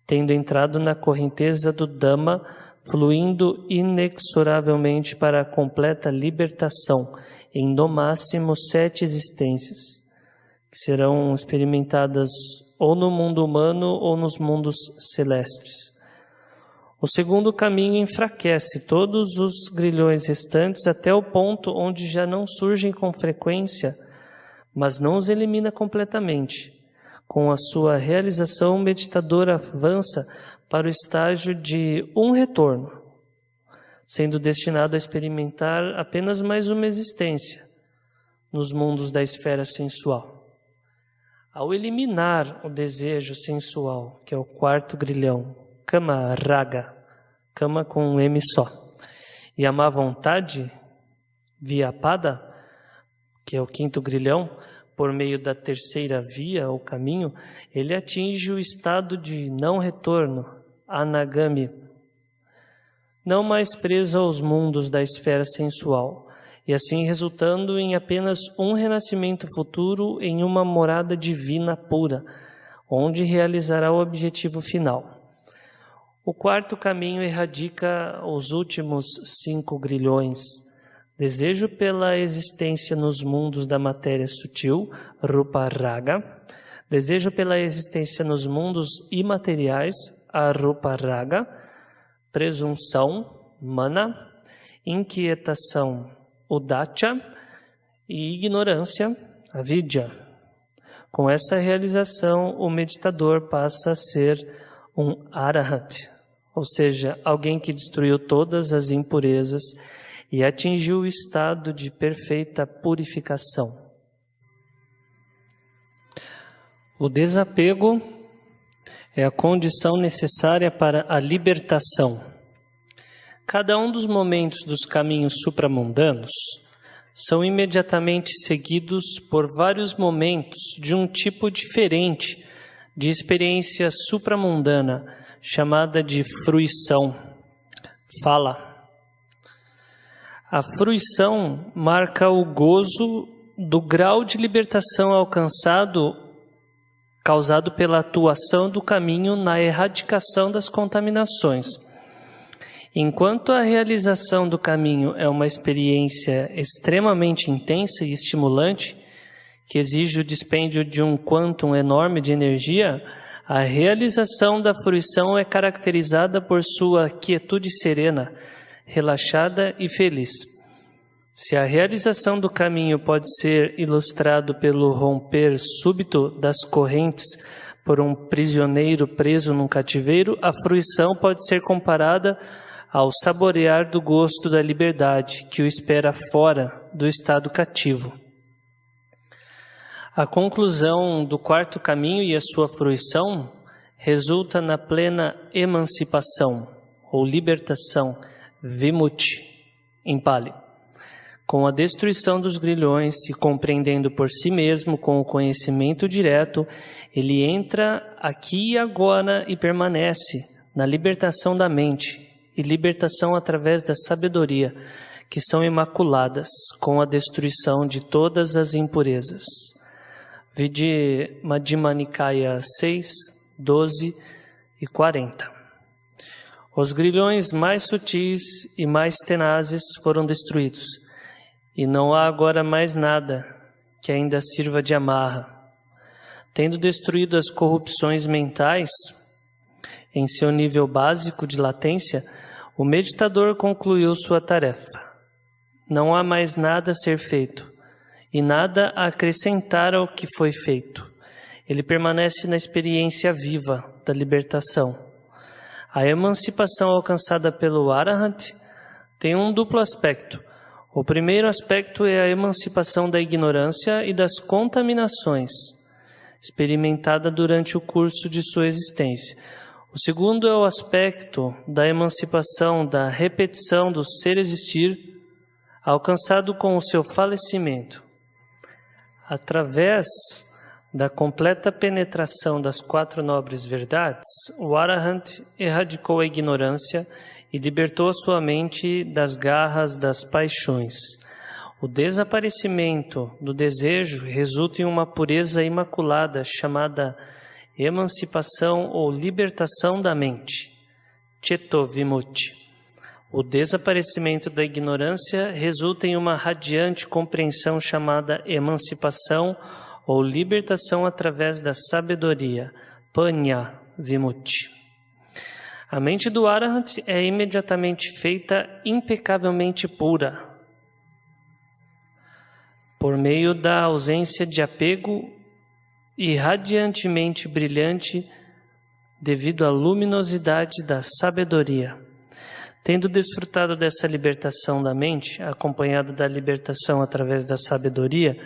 tendo entrado na correnteza do Dhamma, fluindo inexoravelmente para a completa libertação em no máximo 7 existências, que serão experimentadas ou no mundo humano ou nos mundos celestes. O segundo caminho enfraquece todos os grilhões restantes até o ponto onde já não surgem com frequência, mas não os elimina completamente. Com a sua realização, o meditador avança para o estágio de um retorno, sendo destinado a experimentar apenas mais uma existência nos mundos da esfera sensual. Ao eliminar o desejo sensual, que é o 4º grilhão, Kama Raga, Kama com um M só, e a má vontade, Vyapada, que é o 5º grilhão, por meio da 3ª via, ou caminho, ele atinge o estado de não retorno, Anagami, não mais preso aos mundos da esfera sensual, e assim resultando em apenas um renascimento futuro em uma morada divina pura, onde realizará o objetivo final. O quarto caminho erradica os últimos 5 grilhões. Desejo pela existência nos mundos da matéria sutil, Rupa Raga. Desejo pela existência nos mundos imateriais, Arupa Raga. Presunção, Mana. Inquietação, Udacha. E ignorância, Avidya. Com essa realização, o meditador passa a ser um Arahant, ou seja, alguém que destruiu todas as impurezas e atingiu o estado de perfeita purificação. O desapego é a condição necessária para a libertação. Cada um dos momentos dos caminhos supramundanos são imediatamente seguidos por vários momentos de um tipo diferente de experiência supramundana, chamada de fruição. Fala. A fruição marca o gozo do grau de libertação alcançado, causado pela atuação do caminho na erradicação das contaminações. Enquanto a realização do caminho é uma experiência extremamente intensa e estimulante, que exige o dispêndio de um quantum enorme de energia, a realização da fruição é caracterizada por sua quietude serena, relaxada e feliz. Se a realização do caminho pode ser ilustrado pelo romper súbito das correntes por um prisioneiro preso num cativeiro, a fruição pode ser comparada ao saborear do gosto da liberdade que o espera fora do estado cativo. A conclusão do quarto caminho e a sua fruição resulta na plena emancipação ou libertação, vimutti, em Pali. Com a destruição dos grilhões e compreendendo por si mesmo com o conhecimento direto, ele entra aqui e agora e permanece na libertação da mente e libertação através da sabedoria, que são imaculadas com a destruição de todas as impurezas. Vide Madhyama Nikaya 6, 12 e 40. Os grilhões mais sutis e mais tenazes foram destruídos, e não há agora mais nada que ainda sirva de amarra. Tendo destruído as corrupções mentais, em seu nível básico de latência, o meditador concluiu sua tarefa. Não há mais nada a ser feito e nada a acrescentar ao que foi feito. Ele permanece na experiência viva da libertação. A emancipação alcançada pelo Arahant tem um duplo aspecto. O primeiro aspecto é a emancipação da ignorância e das contaminações, experimentada durante o curso de sua existência. O segundo é o aspecto da emancipação da repetição do ser existir, alcançado com o seu falecimento. Através da completa penetração das 4 nobres verdades, o Arahant erradicou a ignorância e libertou a sua mente das garras das paixões. O desaparecimento do desejo resulta em uma pureza imaculada chamada emancipação ou libertação da mente, Cheto Vimutti. O desaparecimento da ignorância resulta em uma radiante compreensão chamada emancipação ou libertação através da sabedoria, Panya Vimutti. A mente do Arahant é imediatamente feita impecavelmente pura, por meio da ausência de apego e radiantemente brilhante devido à luminosidade da sabedoria. Tendo desfrutado dessa libertação da mente, acompanhada da libertação através da sabedoria,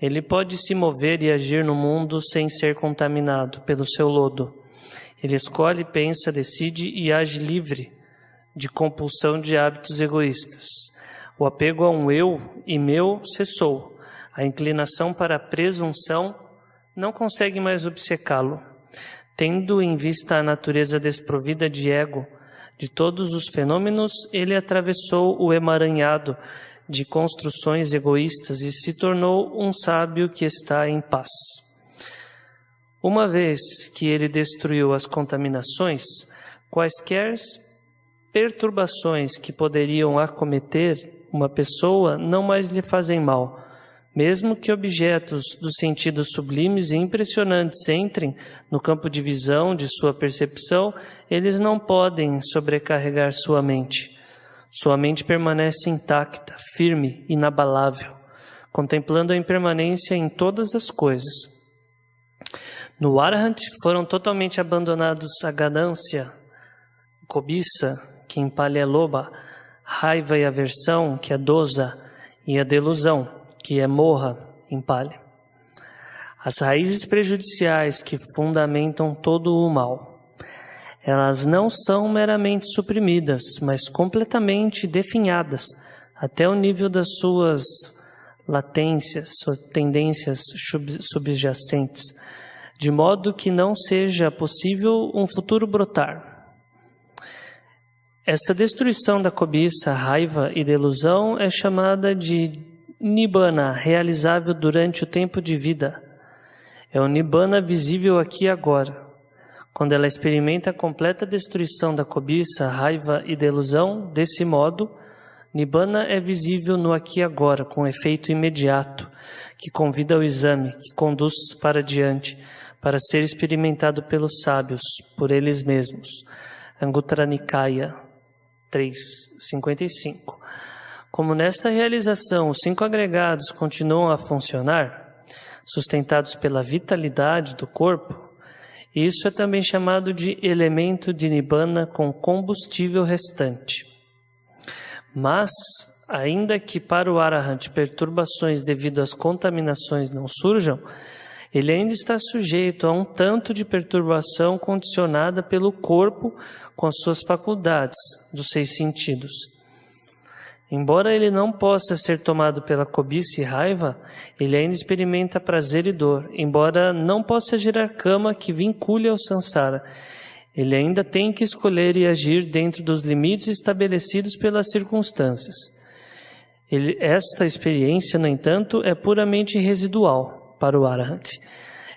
ele pode se mover e agir no mundo sem ser contaminado pelo seu lodo. Ele escolhe, pensa, decide e age livre de compulsão de hábitos egoístas. O apego a um eu e meu cessou. A inclinação para a presunção não consegue mais obcecá-lo. Tendo em vista a natureza desprovida de ego de todos os fenômenos, ele atravessou o emaranhado de construções egoístas e se tornou um sábio que está em paz. Uma vez que ele destruiu as contaminações, quaisquer perturbações que poderiam acometer uma pessoa não mais lhe fazem mal. Mesmo que objetos dos sentidos sublimes e impressionantes entrem no campo de visão de sua percepção, eles não podem sobrecarregar sua mente. Sua mente permanece intacta, firme, inabalável, contemplando a impermanência em todas as coisas. No Arahant foram totalmente abandonados a ganância, cobiça, que em Pali é loba, raiva e aversão, que é dosa, e a delusão, que é moha em Pali. As raízes prejudiciais que fundamentam todo o mal. Elas não são meramente suprimidas, mas completamente definhadas, até o nível das suas latências, suas tendências subjacentes, de modo que não seja possível um futuro brotar. Esta destruição da cobiça, raiva e delusão é chamada de Nibbana, realizável durante o tempo de vida. É o Nibbana visível aqui e agora. Quando ela experimenta a completa destruição da cobiça, raiva e delusão, desse modo, Nibbana é visível no aqui e agora, com efeito imediato, que convida ao exame, que conduz para diante, para ser experimentado pelos sábios, por eles mesmos. Anguttara Nikaya 3.55. Como nesta realização os 5 agregados continuam a funcionar, sustentados pela vitalidade do corpo, isso é também chamado de elemento de Nibbana com combustível restante. Mas, ainda que para o Arahant perturbações devido às contaminações não surjam, ele ainda está sujeito a um tanto de perturbação condicionada pelo corpo com as suas faculdades, dos 6 sentidos. Embora ele não possa ser tomado pela cobiça e raiva, ele ainda experimenta prazer e dor. Embora não possa gerar kama que vincule ao samsara, ele ainda tem que escolher e agir dentro dos limites estabelecidos pelas circunstâncias. Esta experiência, no entanto, é puramente residual para o Arahant.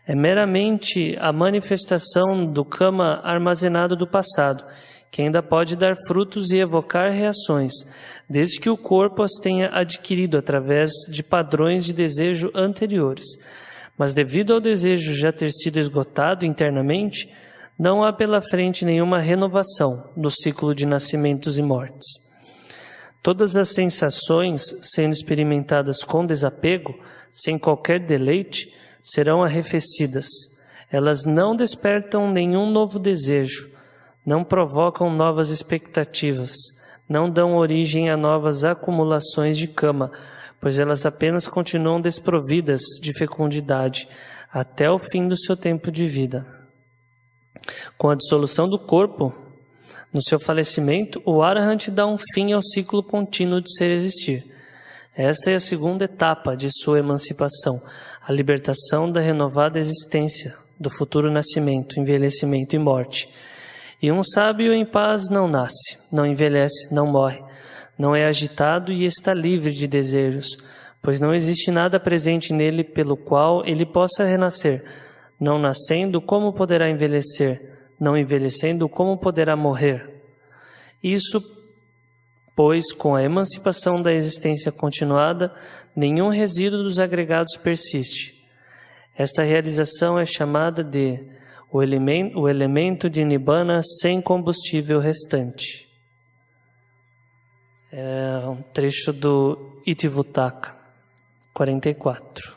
É meramente a manifestação do kama armazenado do passado, que ainda pode dar frutos e evocar reações, desde que o corpo as tenha adquirido através de padrões de desejo anteriores. Mas devido ao desejo já ter sido esgotado internamente, não há pela frente nenhuma renovação no ciclo de nascimentos e mortes. Todas as sensações, sendo experimentadas com desapego, sem qualquer deleite, serão arrefecidas. Elas não despertam nenhum novo desejo, não provocam novas expectativas, não dão origem a novas acumulações de kama, pois elas apenas continuam desprovidas de fecundidade até o fim do seu tempo de vida. Com a dissolução do corpo, no seu falecimento, o Arahant dá um fim ao ciclo contínuo de ser e existir. Esta é a segunda etapa de sua emancipação, a libertação da renovada existência, do futuro nascimento, envelhecimento e morte. E um sábio em paz não nasce, não envelhece, não morre, não é agitado e está livre de desejos, pois não existe nada presente nele pelo qual ele possa renascer. Não nascendo, como poderá envelhecer? Não envelhecendo, como poderá morrer? Isso, pois, com a emancipação da existência continuada, nenhum resíduo dos agregados persiste. Esta realização é chamada de o elemento de Nibbana sem combustível restante. É um trecho do Itivuttaka 44.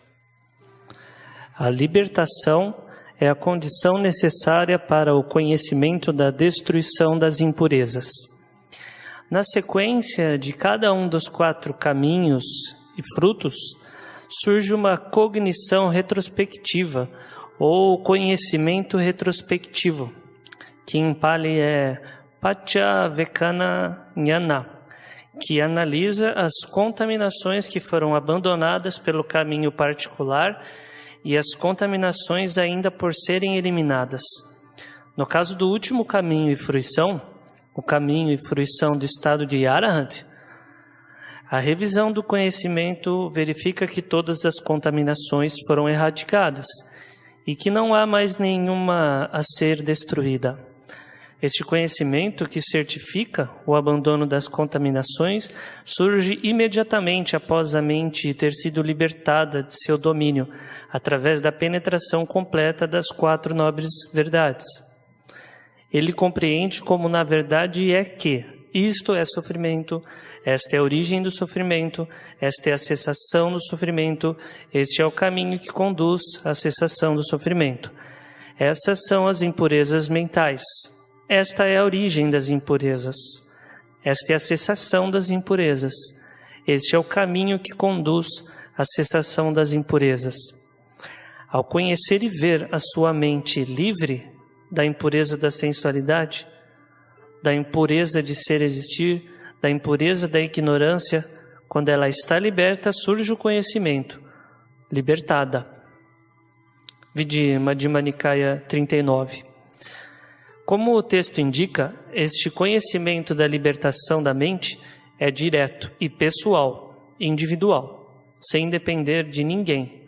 A libertação é a condição necessária para o conhecimento da destruição das impurezas. Na sequência de cada um dos 4 caminhos e frutos, surge uma cognição retrospectiva, ou conhecimento retrospectivo, que em Pali é Paccavekkhana Jnana, que analisa as contaminações que foram abandonadas pelo caminho particular e as contaminações ainda por serem eliminadas. No caso do último caminho e fruição, o caminho e fruição do estado de Arahant, a revisão do conhecimento verifica que todas as contaminações foram erradicadas e que não há mais nenhuma a ser destruída. Este conhecimento que certifica o abandono das contaminações surge imediatamente após a mente ter sido libertada de seu domínio, através da penetração completa das 4 nobres verdades. Ele compreende como na verdade é que isto é sofrimento, esta é a origem do sofrimento, esta é a cessação do sofrimento, este é o caminho que conduz à cessação do sofrimento. Essas são as impurezas mentais. Esta é a origem das impurezas. Esta é a cessação das impurezas. Este é o caminho que conduz à cessação das impurezas. Ao conhecer e ver a sua mente livre da impureza da sensualidade, da impureza de ser existir, da impureza da ignorância, quando ela está liberta, surge o conhecimento, libertada. Vide Madhyama Nikaya 39. Como o texto indica, este conhecimento da libertação da mente é direto e pessoal, individual, sem depender de ninguém,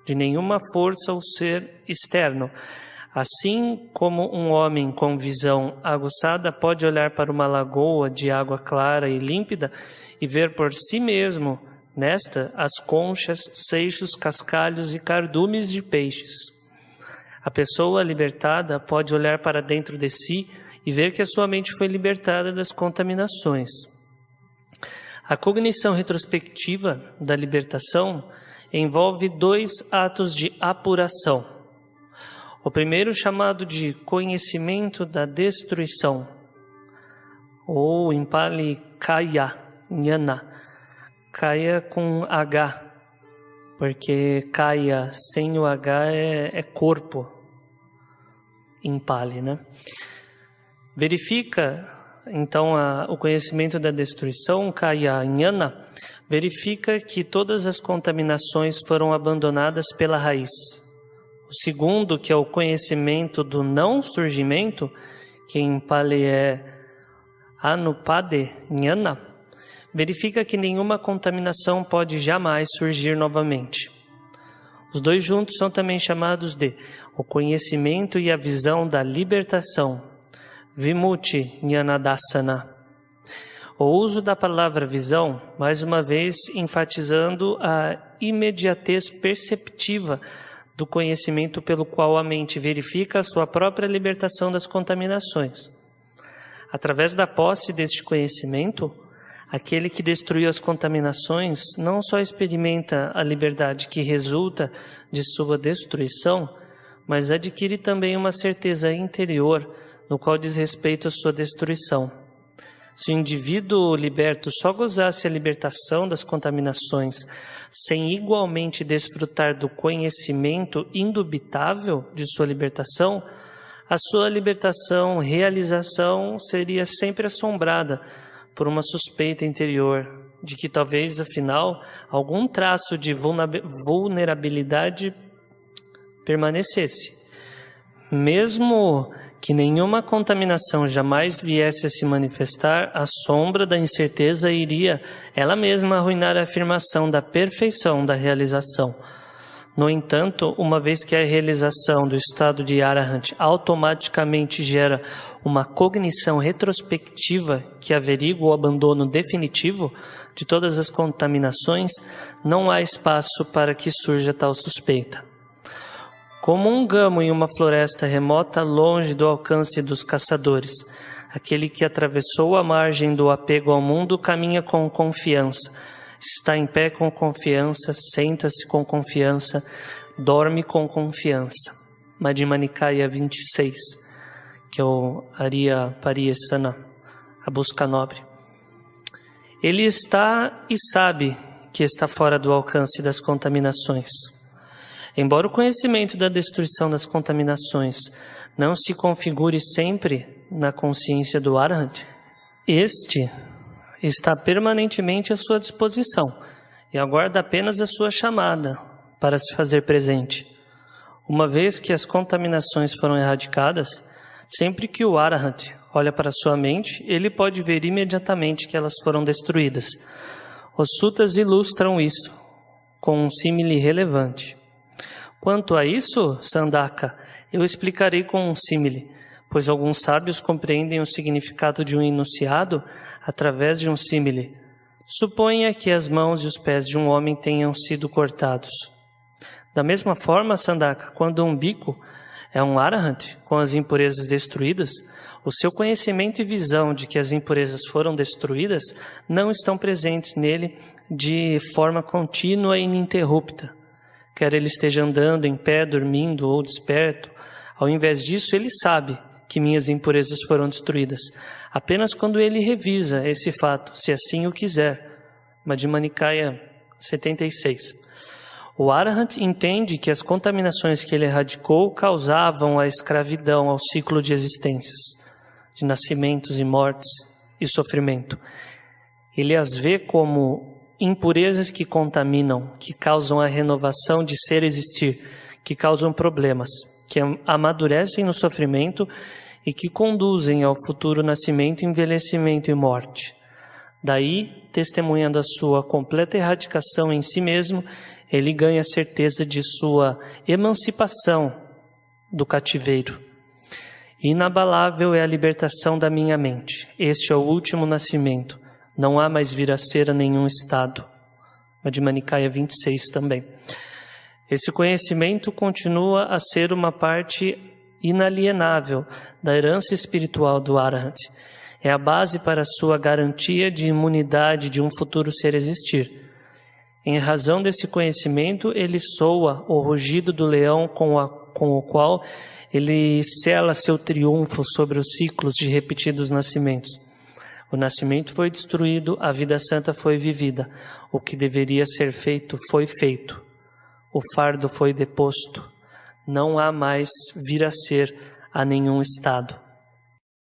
de nenhuma força ou ser externo. Assim como um homem com visão aguçada pode olhar para uma lagoa de água clara e límpida e ver por si mesmo, nesta, as conchas, seixos, cascalhos e cardumes de peixes. A pessoa libertada pode olhar para dentro de si e ver que a sua mente foi libertada das contaminações. A cognição retrospectiva da libertação envolve 2 atos de apuração. O primeiro, chamado de conhecimento da destruição, ou em Pali Kaya, Jnana, Kaya com H, porque Kaya sem o H é corpo, em Pali, né? Verifica, então, o conhecimento da destruição, Kaya Jnana, verifica que todas as contaminações foram abandonadas pela raiz. O segundo, que é o conhecimento do não surgimento, que em Pali é Anupade Jnana, verifica que nenhuma contaminação pode jamais surgir novamente. Os 2 juntos são também chamados de o conhecimento e a visão da libertação, Vimutti Jnanadasana. O uso da palavra visão, mais uma vez enfatizando a imediatez perceptiva do conhecimento pelo qual a mente verifica a sua própria libertação das contaminações. Através da posse deste conhecimento, aquele que destruiu as contaminações não só experimenta a liberdade que resulta de sua destruição, mas adquire também uma certeza interior no qual diz respeito à sua destruição. Se o indivíduo liberto só gozasse a libertação das contaminações, sem igualmente desfrutar do conhecimento indubitável de sua libertação, a sua libertação, realização seria sempre assombrada por uma suspeita interior de que talvez, afinal, algum traço de vulnerabilidade permanecesse. Mesmo que nenhuma contaminação jamais viesse a se manifestar, a sombra da incerteza iria ela mesma arruinar a afirmação da perfeição da realização. No entanto, uma vez que a realização do estado de Arahant automaticamente gera uma cognição retrospectiva que averigua o abandono definitivo de todas as contaminações, não há espaço para que surja tal suspeita. Como um gamo em uma floresta remota, longe do alcance dos caçadores, aquele que atravessou a margem do apego ao mundo caminha com confiança, está em pé com confiança, senta-se com confiança, dorme com confiança. Madhyama Nikaya 26, que é o Arya Pariyesana, a busca nobre. Ele está e sabe que está fora do alcance das contaminações. Embora o conhecimento da destruição das contaminações não se configure sempre na consciência do Arahant, este está permanentemente à sua disposição e aguarda apenas a sua chamada para se fazer presente. Uma vez que as contaminações foram erradicadas, sempre que o Arahant olha para sua mente, ele pode ver imediatamente que elas foram destruídas. Os suttas ilustram isto com um símile relevante. Quanto a isso, Sandaka, eu explicarei com um símile, pois alguns sábios compreendem o significado de um enunciado através de um símile. Suponha que as mãos e os pés de um homem tenham sido cortados. Da mesma forma, Sandaka, quando um bhikkhu é um arahant com as impurezas destruídas, o seu conhecimento e visão de que as impurezas foram destruídas não estão presentes nele de forma contínua e ininterrupta. Quer ele esteja andando em pé, dormindo ou desperto, ao invés disso, ele sabe que minhas impurezas foram destruídas, apenas quando ele revisa esse fato, se assim o quiser. Madhyama Nikaya 76. O Arahant entende que as contaminações que ele erradicou causavam a escravidão ao ciclo de existências, de nascimentos e mortes e sofrimento. Ele as vê como impurezas que contaminam, que causam a renovação de ser e existir, que causam problemas, que amadurecem no sofrimento e que conduzem ao futuro nascimento, envelhecimento e morte. Daí, testemunhando a sua completa erradicação em si mesmo, ele ganha a certeza de sua emancipação do cativeiro. Inabalável é a libertação da minha mente. Este é o último nascimento. Não há mais vir a ser a nenhum estado. Madhyama Nikaya 26 também. Esse conhecimento continua a ser uma parte inalienável da herança espiritual do Arahant. É a base para a sua garantia de imunidade de um futuro ser existir. Em razão desse conhecimento, ele soa o rugido do leão com o qual ele sela seu triunfo sobre os ciclos de repetidos nascimentos. O nascimento foi destruído, a vida santa foi vivida. O que deveria ser feito foi feito. O fardo foi deposto. Não há mais vir a ser a nenhum estado.